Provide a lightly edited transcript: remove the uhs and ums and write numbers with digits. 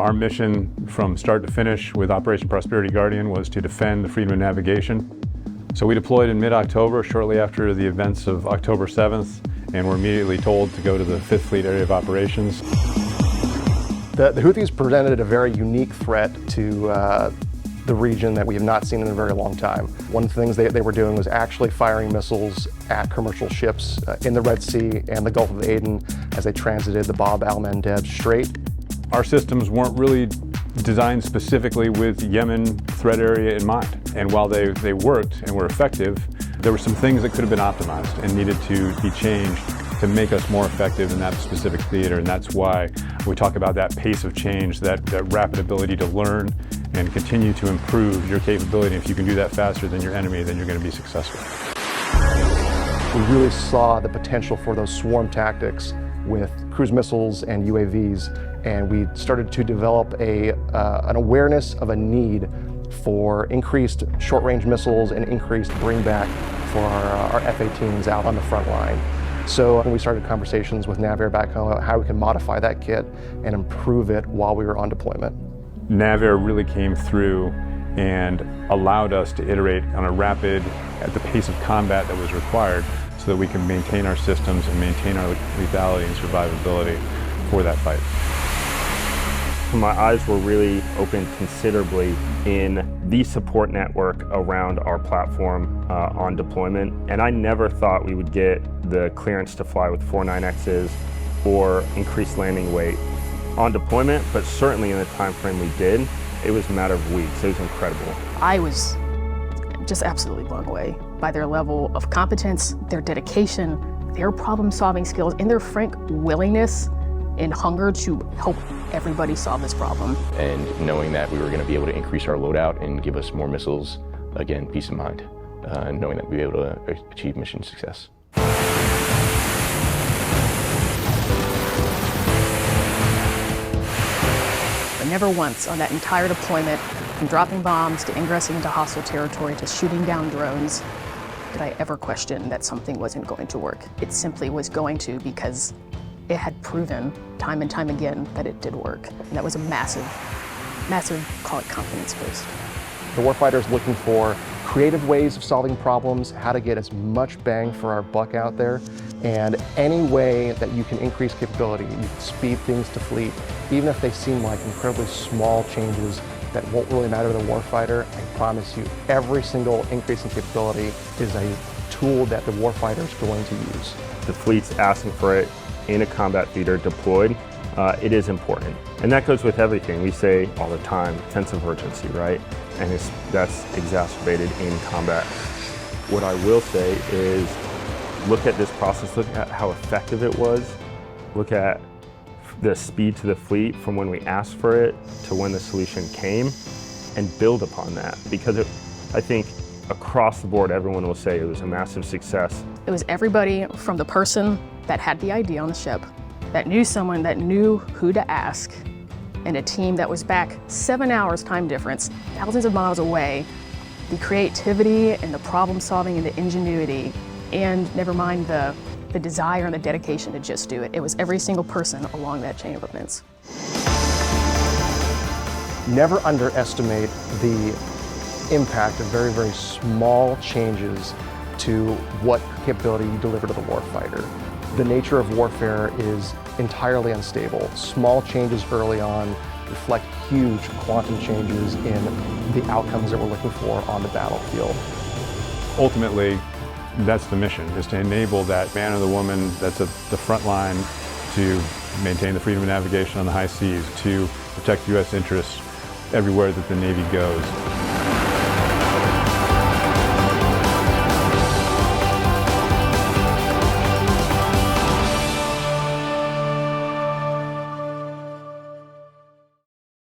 Our mission from start to finish with Operation Prosperity Guardian was to defend the freedom of navigation. So we deployed in mid-October, shortly after the events of October 7th, and were immediately told to go to the 5th Fleet Area of Operations. The Houthis presented a very unique threat to the region that we have not seen in a very long time. One of the things they were doing was actually firing missiles at commercial ships in the Red Sea and the Gulf of Aden as they transited the Bab al-Mandeb Strait. Our systems weren't really designed specifically with Yemen threat area in mind. And while they worked and were effective, there were some things that could have been optimized and needed to be changed to make us more effective in that specific theater. And that's why we talk about that pace of change, that rapid ability to learn and continue to improve your capability. If you can do that faster than your enemy, then you're going to be successful. We really saw the potential for those swarm tactics with cruise missiles and UAVs, and we started to develop an awareness of a need for increased short-range missiles and increased bring-back for our F-18s out on the front line. So when we started conversations with NAVAIR back home about how we can modify that kit and improve it while we were on deployment. NAVAIR really came through and allowed us to iterate on a rapid, at the pace of combat that was required, so that we can maintain our systems and maintain our lethality and survivability for that fight. My eyes were really opened considerably in the support network around our platform on deployment. And I never thought we would get the clearance to fly with 49Xs or increased landing weight on deployment, but certainly in the time frame we did, it was a matter of weeks. It was incredible. I was just absolutely blown away by their level of competence, their dedication, their problem-solving skills, and their frank willingness and hunger to help everybody solve this problem. And knowing that we were going to be able to increase our loadout and give us more missiles, again, peace of mind, knowing that we'd be able to achieve mission success. But never once on that entire deployment, from dropping bombs to ingressing into hostile territory to shooting down drones, did I ever question that something wasn't going to work. It simply was going to, because it had proven time and time again that it did work. And that was a massive, call it confidence boost. The warfighter is looking for creative ways of solving problems, how to get as much bang for our buck out there, and any way that you can increase capability, you can speed things to fleet, even if they seem like incredibly small changes that won't really matter to the warfighter. I promise you, every single increase in capability is a tool that the warfighter is going to use. The fleet's asking for it in a combat theater deployed. It is important. And that goes with everything. We say all the time, sense of urgency, right? And that's exacerbated in combat. What I will say is, look at this process, look at how effective it was, look at the speed to the fleet from when we asked for it to when the solution came, and build upon that. Because I think across the board, everyone will say it was a massive success. It was everybody from the person that had the idea on the ship, that knew someone that knew who to ask, and a team that was back 7 hours time difference, thousands of miles away. The creativity and the problem solving and the ingenuity, and never mind the desire and the dedication to just do it. It was every single person along that chain of events. Never underestimate the impact of very, very small changes to what capability you deliver to the warfighter. The nature of warfare is entirely unstable. Small changes early on reflect huge quantum changes in the outcomes that we're looking for on the battlefield. Ultimately, that's the mission, is to enable that man or the woman that's at the front line to maintain the freedom of navigation on the high seas, to protect U.S. interests everywhere that the Navy goes.